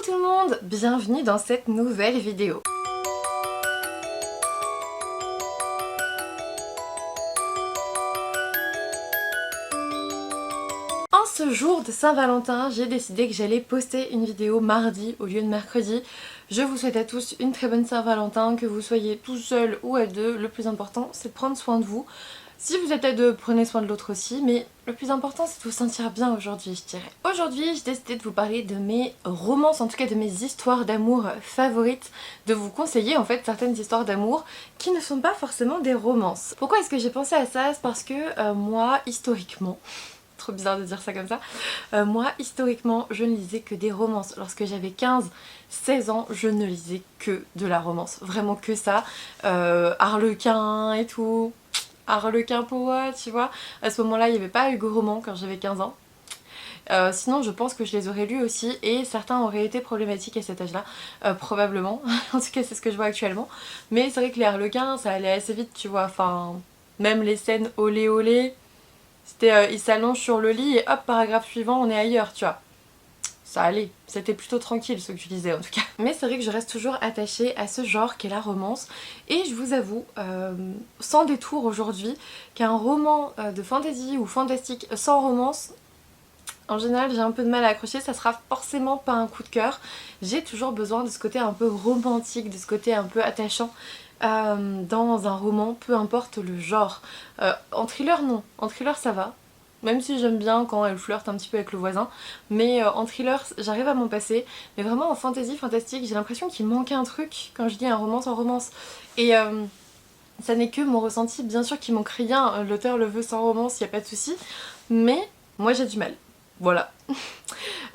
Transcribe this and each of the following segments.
tout le monde, bienvenue dans cette nouvelle vidéo. En ce jour de Saint-Valentin, j'ai décidé que j'allais poster une vidéo mardi au lieu de mercredi. Je vous souhaite à tous une très bonne Saint-Valentin, que vous soyez tout seul ou à deux. Le plus important, c'est de prendre soin de vous. Si vous êtes à deux, prenez soin de l'autre aussi, mais le plus important c'est de vous sentir bien aujourd'hui, je dirais. Aujourd'hui, j'ai décidé de vous parler de mes romances, en tout cas de mes histoires d'amour favorites, de vous conseiller en fait certaines histoires d'amour qui ne sont pas forcément des romances. Pourquoi est-ce que j'ai pensé à ça? C'est parce que moi, historiquement, trop bizarre de dire ça comme ça, moi, historiquement, je ne lisais que des romances. Lorsque j'avais 15-16 ans, je ne lisais que de la romance, vraiment que ça, Harlequin et tout. Harlequin Poa, tu vois. À ce moment-là, il n'y avait pas Hugo Roman quand j'avais 15 ans. Sinon, je pense que je les aurais lus aussi et certains auraient été problématiques à cet âge-là, probablement. En tout cas, c'est ce que je vois actuellement. Mais c'est vrai que les Harlequins, ça allait assez vite, tu vois. Enfin, même les scènes olé olé, c'était ils s'allongent sur le lit et hop, paragraphe suivant, on est ailleurs, tu vois. Ça allait, c'était plutôt tranquille ce que tu disais en tout cas. Mais c'est vrai que je reste toujours attachée à ce genre qu'est la romance et je vous avoue, sans détour aujourd'hui, qu'un roman de fantasy ou fantastique sans romance, en général j'ai un peu de mal à accrocher, ça sera forcément pas un coup de cœur. J'ai toujours besoin de ce côté un peu romantique, de ce côté un peu attachant dans un roman, peu importe le genre. En thriller non, en thriller ça va. Même si j'aime bien quand elle flirte un petit peu avec le voisin. Mais en thriller, j'arrive à m'en passer. Mais vraiment en fantasy, fantastique, j'ai l'impression qu'il manquait un truc quand je dis un romance en romance. Et ça n'est que mon ressenti. Bien sûr qu'il manque rien, l'auteur le veut sans romance, il n'y a pas de souci. Mais moi j'ai du mal. Voilà.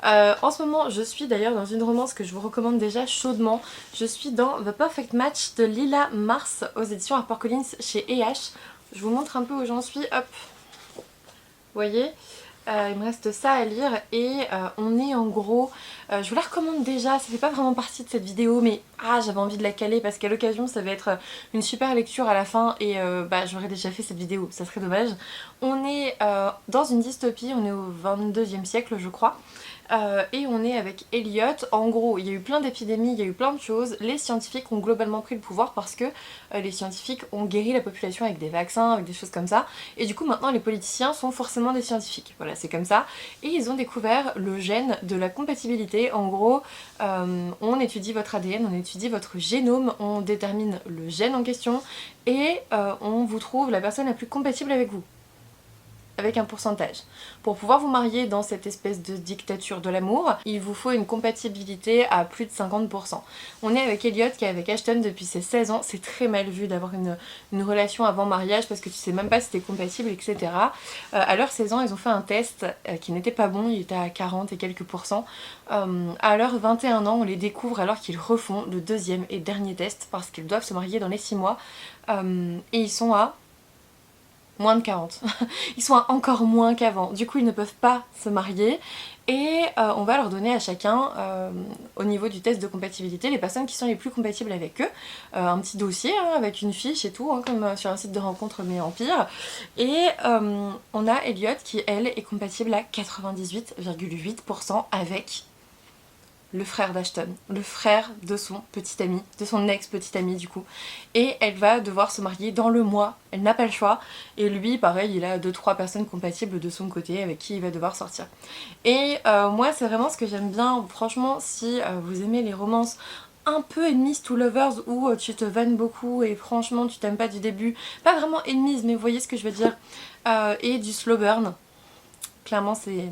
En ce moment, je suis d'ailleurs dans une romance que je vous recommande déjà chaudement. Je suis dans The Perfect Match de Lila Mars aux éditions HarperCollins chez EH. Je vous montre un peu où j'en suis. Hop. Vous voyez, il me reste ça à lire et on est en gros, je vous la recommande déjà, ça fait pas vraiment partie de cette vidéo mais j'avais envie de la caler parce qu'à l'occasion ça va être une super lecture à la fin et j'aurais déjà fait cette vidéo, ça serait dommage. On est dans une dystopie, on est au 22e siècle je crois. Et on est avec Elliot. En gros, il y a eu plein d'épidémies, il y a eu plein de choses. Les scientifiques ont globalement pris le pouvoir parce que les scientifiques ont guéri la population avec des vaccins, avec des choses comme ça. Et du coup, maintenant, les politiciens sont forcément des scientifiques. Voilà, c'est comme ça. Et ils ont découvert le gène de la compatibilité. En gros, on étudie votre ADN, on étudie votre génome, on détermine le gène en question et on vous trouve la personne la plus compatible avec vous. Avec un pourcentage. Pour pouvoir vous marier dans cette espèce de dictature de l'amour, il vous faut une compatibilité à plus de 50%. On est avec Elliot qui est avec Ashton depuis ses 16 ans, c'est très mal vu d'avoir une relation avant mariage parce que tu sais même pas si t'es compatible, etc. À leurs 16 ans, ils ont fait un test qui n'était pas bon, il était à 40 et quelques pourcents. À leurs 21 ans, on les découvre alors qu'ils refont le deuxième et dernier test parce qu'ils doivent se marier dans les 6 mois. Et ils sont à moins de 40. Ils sont à encore moins qu'avant. Du coup, ils ne peuvent pas se marier. Et on va leur donner à chacun, au niveau du test de compatibilité, les personnes qui sont les plus compatibles avec eux. Un petit dossier avec une fiche et tout, comme sur un site de rencontre mais en pire. Et on a Elliot qui, elle, est compatible à 98,8% avec le frère d'Ashton, le frère de son petit ami, de son ex-petit ami du coup. Et elle va devoir se marier dans le mois, elle n'a pas le choix. Et lui, pareil, il a 2-3 personnes compatibles de son côté avec qui il va devoir sortir. Et moi, c'est vraiment ce que j'aime bien, franchement, si vous aimez les romances un peu enemies to lovers où tu te vannes beaucoup et franchement tu t'aimes pas du début, pas vraiment enemies mais vous voyez ce que je veux dire, et du slow burn, clairement c'est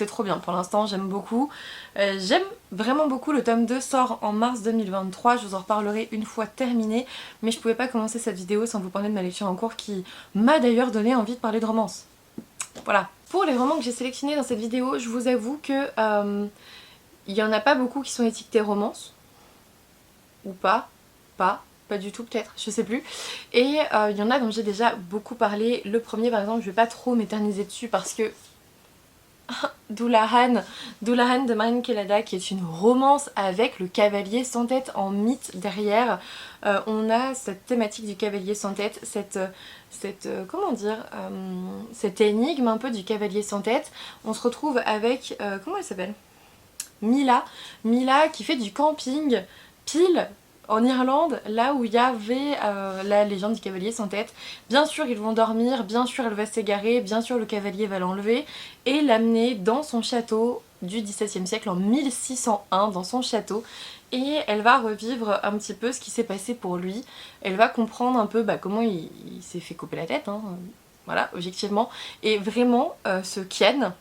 trop bien pour l'instant, j'aime beaucoup. J'aime vraiment beaucoup, le tome 2 sort en mars 2023, je vous en reparlerai une fois terminé, mais je pouvais pas commencer cette vidéo sans vous parler de ma lecture en cours qui m'a d'ailleurs donné envie de parler de romance. Voilà. Pour les romans que j'ai sélectionnés dans cette vidéo, je vous avoue que il y en a pas beaucoup qui sont étiquetés romance, ou pas du tout peut-être, je sais plus. Et il y en a dont j'ai déjà beaucoup parlé. Le premier par exemple, je vais pas trop m'éterniser dessus parce que Doulahan de Marine Kelada, qui est une romance avec le cavalier sans tête en mythe derrière. On a cette thématique du cavalier sans tête, comment dire, cette énigme un peu du cavalier sans tête. On se retrouve avec, comment elle s'appelle ? Mila. Mila qui fait du camping pile en Irlande, là où il y avait la légende du cavalier sans tête. Bien sûr ils vont dormir, bien sûr elle va s'égarer, bien sûr le cavalier va l'enlever et l'amener dans son château du XVIIe siècle en 1601, dans son château. Et elle va revivre un petit peu ce qui s'est passé pour lui. Elle va comprendre un peu comment il s'est fait couper la tête, hein, voilà, objectivement. Et vraiment, ce Kian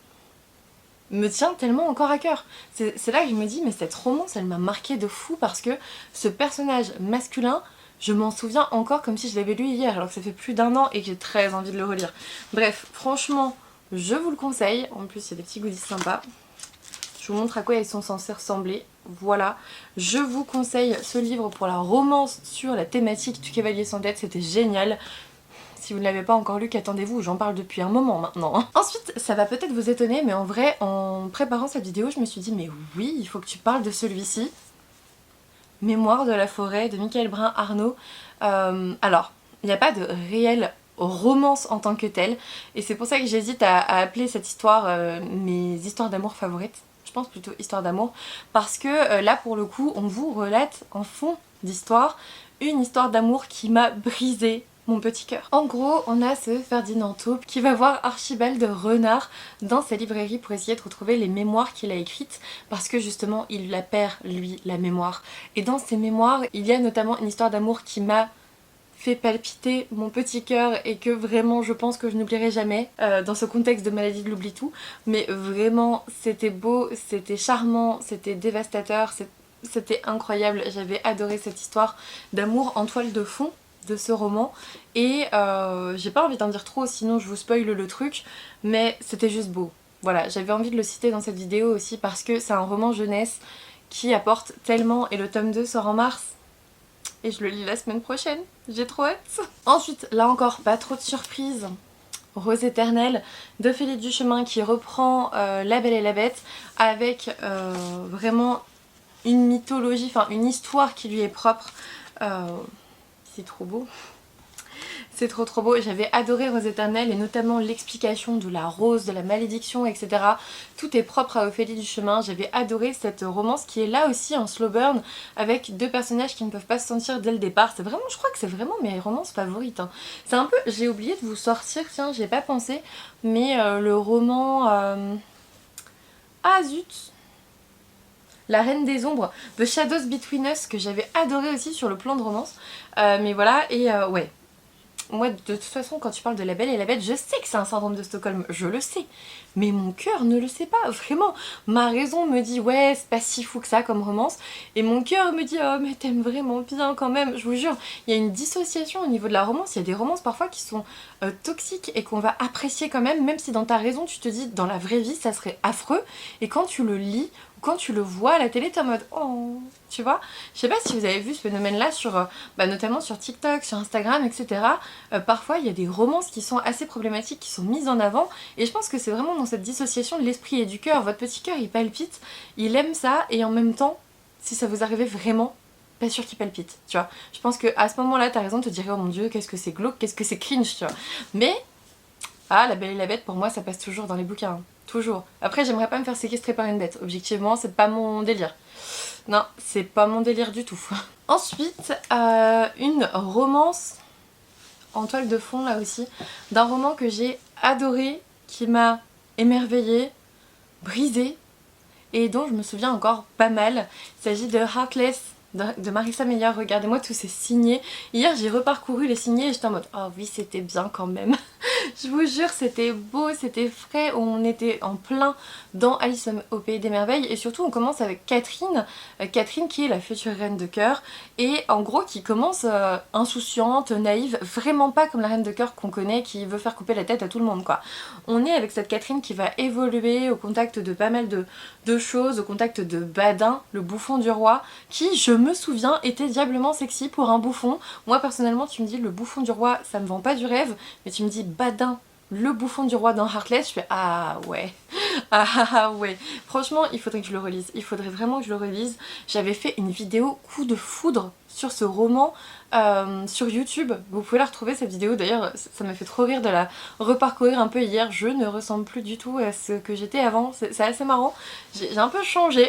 me tient tellement encore à cœur. C'est là que je me dis, mais cette romance, elle m'a marqué de fou parce que ce personnage masculin, je m'en souviens encore comme si je l'avais lu hier, alors que ça fait plus d'1 an et que j'ai très envie de le relire. Bref, franchement, je vous le conseille. En plus, il y a des petits goodies sympas. Je vous montre à quoi ils sont censés ressembler. Voilà, je vous conseille ce livre pour la romance sur la thématique du cavalier sans tête, c'était génial. Si vous ne l'avez pas encore lu, qu'attendez-vous, j'en parle depuis un moment maintenant. Ensuite, ça va peut-être vous étonner, mais en vrai, en préparant cette vidéo, je me suis dit, mais oui, il faut que tu parles de celui-ci. Mémoire de la forêt de Michael Brun Arnaud. Alors, il n'y a pas de réelle romance en tant que telle, et c'est pour ça que j'hésite à appeler cette histoire mes histoires d'amour favorites. Je pense plutôt histoire d'amour, parce que là pour le coup on vous relate en fond d'histoire une histoire d'amour qui m'a brisé mon petit cœur. En gros, on a ce Ferdinand Taupe qui va voir Archibald Renard dans sa librairie pour essayer de retrouver les mémoires qu'il a écrites, parce que justement il la perd lui, la mémoire. Et dans ces mémoires, il y a notamment une histoire d'amour qui m'a fait palpiter mon petit cœur et que vraiment je pense que je n'oublierai jamais dans ce contexte de maladie de l'oubli tout, mais vraiment c'était beau, c'était charmant, c'était dévastateur, c'était incroyable. J'avais adoré cette histoire d'amour en toile de fond de ce roman et j'ai pas envie d'en dire trop sinon je vous spoil le truc, mais c'était juste beau. Voilà, j'avais envie de le citer dans cette vidéo aussi parce que c'est un roman jeunesse qui apporte tellement et le tome 2 sort en mars. Et je le lis la semaine prochaine, j'ai trop hâte. Ensuite, là encore, pas trop de surprises. Rose éternelle d'Ophélie Duchemin qui reprend La Belle et la Bête avec vraiment une mythologie, enfin une histoire qui lui est propre. C'est trop beau. C'est trop trop beau, j'avais adoré Rose éternelle et notamment l'explication de la rose, de la malédiction, etc. Tout est propre à Ophélie Duchemin, j'avais adoré cette romance qui est là aussi en slow burn avec deux personnages qui ne peuvent pas se sentir dès le départ. C'est vraiment, je crois que c'est vraiment mes romances favorites. Hein. C'est un peu, j'ai oublié de vous sortir, tiens, j'y ai pas pensé, mais le roman... Ah zut, La Reine des Ombres, The Shadows Between Us, que j'avais adoré aussi sur le plan de romance. Mais voilà, et ouais. Moi, de toute façon, quand tu parles de La Belle et la Bête, je sais que c'est un syndrome de Stockholm, je le sais. Mais mon cœur ne le sait pas, vraiment. Ma raison me dit, ouais, c'est pas si fou que ça comme romance. Et mon cœur me dit, oh, mais t'aimes vraiment bien quand même. Je vous jure, il y a une dissociation au niveau de la romance. Il y a des romances parfois qui sont toxiques et qu'on va apprécier quand même si dans ta raison, tu te dis, dans la vraie vie, ça serait affreux. Et quand tu le lis, quand tu le vois à la télé, t'es en mode oh, tu vois. Je sais pas si vous avez vu ce phénomène-là sur, notamment sur TikTok, sur Instagram, etc. Parfois, il y a des romances qui sont assez problématiques, qui sont mises en avant, et je pense que c'est vraiment dans cette dissociation de l'esprit et du cœur. Votre petit cœur, il palpite, il aime ça, et en même temps, si ça vous arrivait vraiment, pas sûr qu'il palpite, tu vois. Je pense qu'à ce moment-là, t'as raison de te dire oh mon dieu, qu'est-ce que c'est glauque, qu'est-ce que c'est cringe, tu vois. Mais, La Belle et la Bête, pour moi, ça passe toujours dans les bouquins. Hein. Toujours. Après, j'aimerais pas me faire séquestrer par une bête. Objectivement, c'est pas mon délire. Non, c'est pas mon délire du tout. Ensuite, une romance en toile de fond, là aussi, d'un roman que j'ai adoré, qui m'a émerveillée, brisée, et dont je me souviens encore pas mal. Il s'agit de Heartless de Marissa Meyer. Regardez-moi tous ces signés. Hier, j'ai reparcouru les signés et j'étais en mode oh oui, c'était bien quand même. Je vous jure, c'était beau, c'était frais, on était en plein dans Alice au Pays des Merveilles et surtout on commence avec Catherine, Catherine qui est la future reine de cœur et en gros qui commence insouciante, naïve, vraiment pas comme la reine de cœur qu'on connaît qui veut faire couper la tête à tout le monde quoi. On est avec cette Catherine qui va évoluer au contact de pas mal de choses, au contact de Badin, le bouffon du roi, qui je me souviens était diablement sexy pour un bouffon. Moi personnellement tu me dis le bouffon du roi ça me vend pas du rêve, mais tu me dis Badin le bouffon du roi dans Heartless, je fais ah ouais, ah ouais. Franchement, il faudrait que je le relise, il faudrait vraiment que je le relise. J'avais fait une vidéo coup de foudre sur ce roman sur YouTube. Vous pouvez la retrouver cette vidéo, d'ailleurs ça m'a fait trop rire de la reparcourir un peu hier. Je ne ressemble plus du tout à ce que j'étais avant, c'est assez marrant. J'ai un peu changé,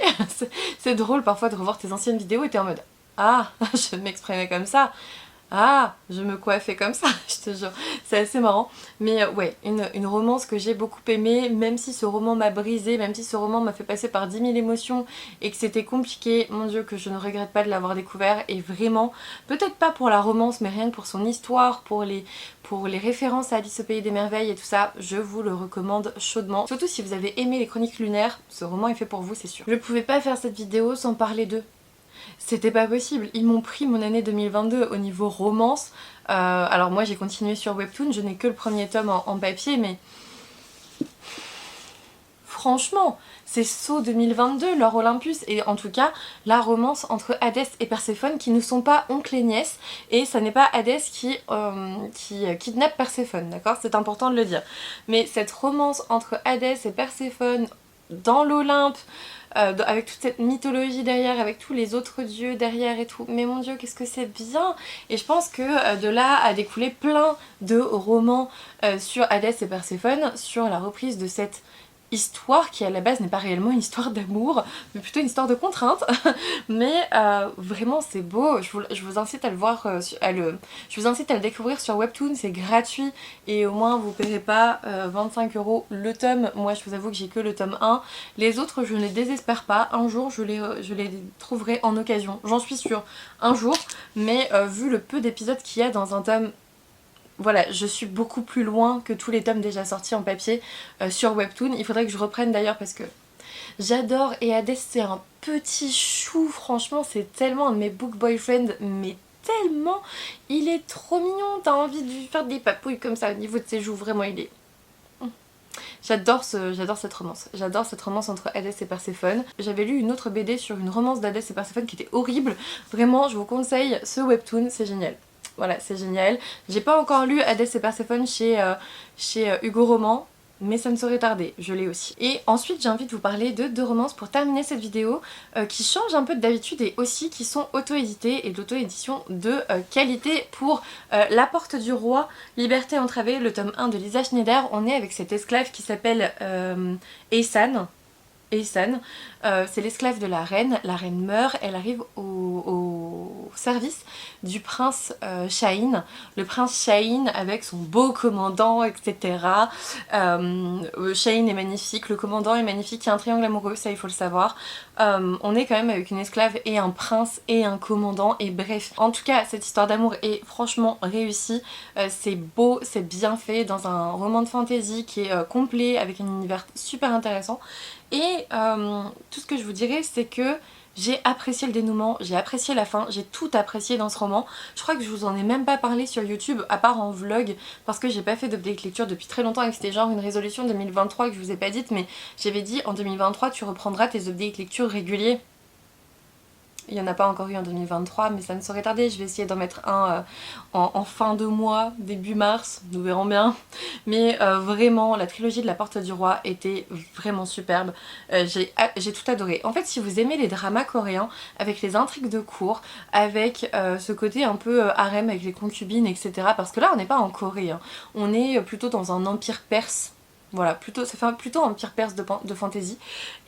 c'est drôle parfois de revoir tes anciennes vidéos et t'es en mode ah, je m'exprimais comme ça. Ah, je me coiffais comme ça, je te jure, c'est assez marrant. Mais ouais, une romance que j'ai beaucoup aimée, même si ce roman m'a brisée, même si ce roman m'a fait passer par 10 000 émotions et que c'était compliqué, mon dieu que je ne regrette pas de l'avoir découvert. Et vraiment, peut-être pas pour la romance, mais rien que pour son histoire, pour les références à Alice au Pays des Merveilles et tout ça, je vous le recommande chaudement. Surtout si vous avez aimé les Chroniques Lunaires, ce roman est fait pour vous, c'est sûr. Je pouvais pas faire cette vidéo sans parler d'eux. C'était pas possible, ils m'ont pris mon année 2022 au niveau romance. Alors moi j'ai continué sur Webtoon, je n'ai que le premier tome en papier, mais franchement, c'est saut 2022, leur Olympus, et en tout cas la romance entre Hadès et Perséphone qui ne sont pas oncle et nièce, et ça n'est pas Hadès qui kidnappe Perséphone, d'accord? C'est important de le dire. Mais cette romance entre Hadès et Perséphone dans l'Olympe, avec toute cette mythologie derrière, avec tous les autres dieux derrière et tout, mais mon dieu qu'est-ce que c'est bien. Et je pense que de là a découlé plein de romans sur Hadès et Perséphone, sur la reprise de cette histoire qui à la base n'est pas réellement une histoire d'amour, mais plutôt une histoire de contrainte. Mais vraiment c'est beau, je vous incite à le voir, je vous incite à le découvrir sur Webtoon, c'est gratuit et au moins vous ne paierez pas 25 € le tome. Moi je vous avoue que j'ai que le tome 1, les autres je ne désespère pas, un jour je les trouverai en occasion, j'en suis sûre, un jour, mais vu le peu d'épisodes qu'il y a dans un tome, voilà, je suis beaucoup plus loin que tous les tomes déjà sortis en papier sur Webtoon. Il faudrait que je reprenne d'ailleurs parce que j'adore, et Hadès c'est un petit chou, franchement c'est tellement un de mes book boyfriends, mais tellement, il est trop mignon, t'as envie de lui faire des papouilles comme ça au niveau de ses joues, vraiment il est... J'adore cette romance entre Hadès et Perséphone. J'avais lu une autre BD sur une romance d'Hadès et Perséphone qui était horrible, vraiment je vous conseille ce Webtoon, c'est génial. Voilà, c'est génial. J'ai pas encore lu Hadès et Perséphone chez Hugo Roman, mais ça ne saurait tarder, je l'ai aussi. Et ensuite j'ai envie de vous parler de deux romances pour terminer cette vidéo qui changent un peu d'habitude et aussi qui sont auto-éditées et d'auto-édition de qualité. Pour La Porte du Roi, Liberté entravée, le tome 1 de Lisa Schneider, on est avec cette esclave qui s'appelle Eysan. Eysan, c'est l'esclave de la reine meurt, elle arrive au service du prince Shahin, le prince Shahin avec son beau commandant, etc. Shahin est magnifique, le commandant est magnifique, il y a un triangle amoureux, ça il faut le savoir. On est quand même avec une esclave et un prince et un commandant, et bref, en tout cas cette histoire d'amour est franchement réussie, c'est beau, c'est bien fait dans un roman de fantasy qui est complet avec un univers super intéressant. Et tout ce que je vous dirais c'est que j'ai apprécié le dénouement, j'ai apprécié la fin, j'ai tout apprécié dans ce roman. Je crois que je vous en ai même pas parlé sur YouTube à part en vlog parce que j'ai pas fait d'update lecture depuis très longtemps et que c'était genre une résolution 2023 que je vous ai pas dite, mais j'avais dit en 2023 tu reprendras tes update lecture réguliers. Il n'y en a pas encore eu en 2023, mais ça ne saurait tarder. Je vais essayer d'en mettre un en fin de mois, début mars, nous verrons bien. Mais vraiment, la trilogie de La Porte du Roi était vraiment superbe. J'ai tout adoré. En fait, si vous aimez les dramas coréens, avec les intrigues de cour, avec ce côté un peu harem avec les concubines, etc. Parce que là, on n'est pas en Corée, hein. On est plutôt dans un empire perse. Voilà, ça fait plutôt un empire perse de fantasy.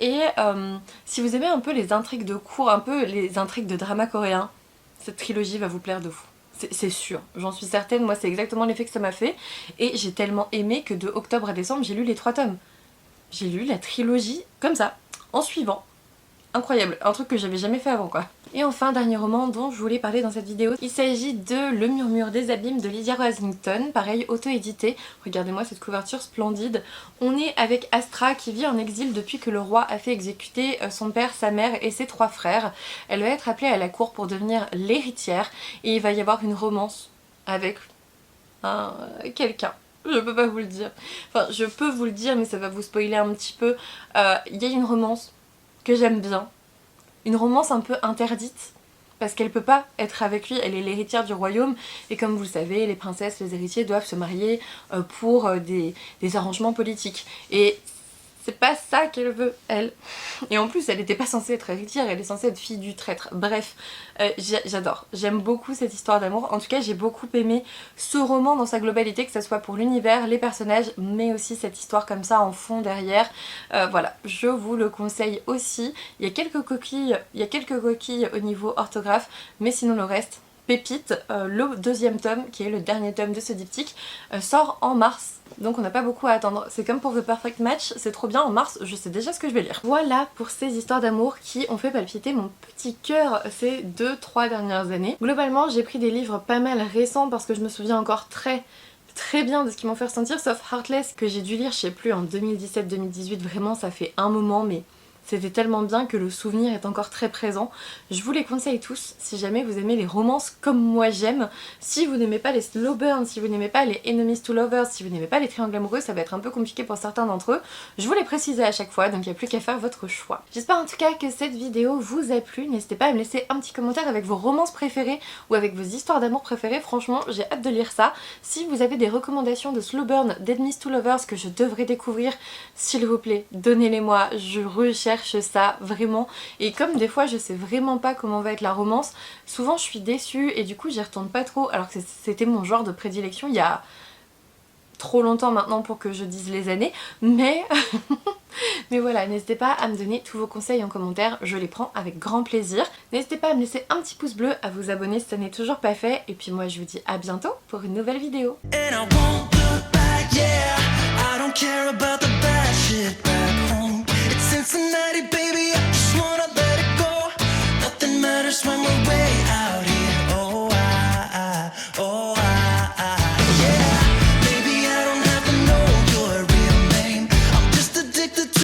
Et si vous aimez un peu les intrigues de cour, un peu les intrigues de drama coréen, cette trilogie va vous plaire de fou. C'est sûr, j'en suis certaine, moi c'est exactement l'effet que ça m'a fait. Et j'ai tellement aimé que de octobre à décembre, j'ai lu les 3 tomes. J'ai lu la trilogie comme ça, en suivant. Incroyable, un truc que j'avais jamais fait avant quoi. Et enfin, dernier roman dont je voulais parler dans cette vidéo, il s'agit de Le Murmure des Abîmes de Lydia Roslington, pareil auto-édité. Regardez-moi cette couverture splendide. On est avec Astra qui vit en exil depuis que le roi a fait exécuter son père, sa mère et ses 3 frères. Elle va être appelée à la cour pour devenir l'héritière et il va y avoir une romance avec quelqu'un. Je peux pas vous le dire. Enfin, je peux vous le dire mais ça va vous spoiler un petit peu. Il y a une romance que j'aime bien, une romance un peu interdite, parce qu'elle peut pas être avec lui, elle est l'héritière du royaume et comme vous le savez, les princesses, les héritiers doivent se marier pour des arrangements politiques. Et c'est pas ça qu'elle veut, elle. Et en plus, elle était pas censée être héritière, elle est censée être fille du traître. Bref, j'adore. J'aime beaucoup cette histoire d'amour. En tout cas, j'ai beaucoup aimé ce roman dans sa globalité, que ce soit pour l'univers, les personnages, mais aussi cette histoire comme ça en fond derrière. Voilà, je vous le conseille aussi. Il y a quelques coquilles au niveau orthographe, mais sinon le reste, pépite. Le deuxième tome, qui est le dernier tome de ce diptyque, sort en mars. Donc on n'a pas beaucoup à attendre. C'est comme pour The Perfect Match, c'est trop bien, en mars, je sais déjà ce que je vais lire. Voilà pour ces histoires d'amour qui ont fait palpiter mon petit cœur ces 2-3 dernières années. Globalement, j'ai pris des livres pas mal récents parce que je me souviens encore très bien de ce qu'ils m'ont fait ressentir, sauf Heartless que j'ai dû lire, je sais plus, en 2017-2018, vraiment ça fait un moment, mais c'était tellement bien que le souvenir est encore très présent. Je vous les conseille tous si jamais vous aimez les romances comme moi j'aime. Si vous n'aimez pas les slow burn, si vous n'aimez pas les enemies to lovers, si vous n'aimez pas les triangles amoureux, ça va être un peu compliqué pour certains d'entre eux. Je vous les précisais à chaque fois, donc il n'y a plus qu'à faire votre choix. J'espère en tout cas que cette vidéo vous a plu. N'hésitez pas à me laisser un petit commentaire avec vos romances préférées ou avec vos histoires d'amour préférées. Franchement, j'ai hâte de lire ça. Si vous avez des recommandations de slow burn, d'enemies to lovers que je devrais découvrir, s'il vous plaît, donnez-les-moi. Je recherche ça vraiment, et comme des fois je sais vraiment pas comment va être la romance, souvent je suis déçue et du coup j'y retourne pas trop, alors que c'était mon genre de prédilection il y a trop longtemps maintenant pour que je dise les années, mais mais voilà, n'hésitez pas à me donner tous vos conseils en commentaire, je les prends avec grand plaisir. N'hésitez pas à me laisser un petit pouce bleu, à vous abonner si ça n'est toujours pas fait, et puis moi je vous dis à bientôt pour une nouvelle vidéo. Cincinnati, baby, I just wanna let it go. Nothing matters when we're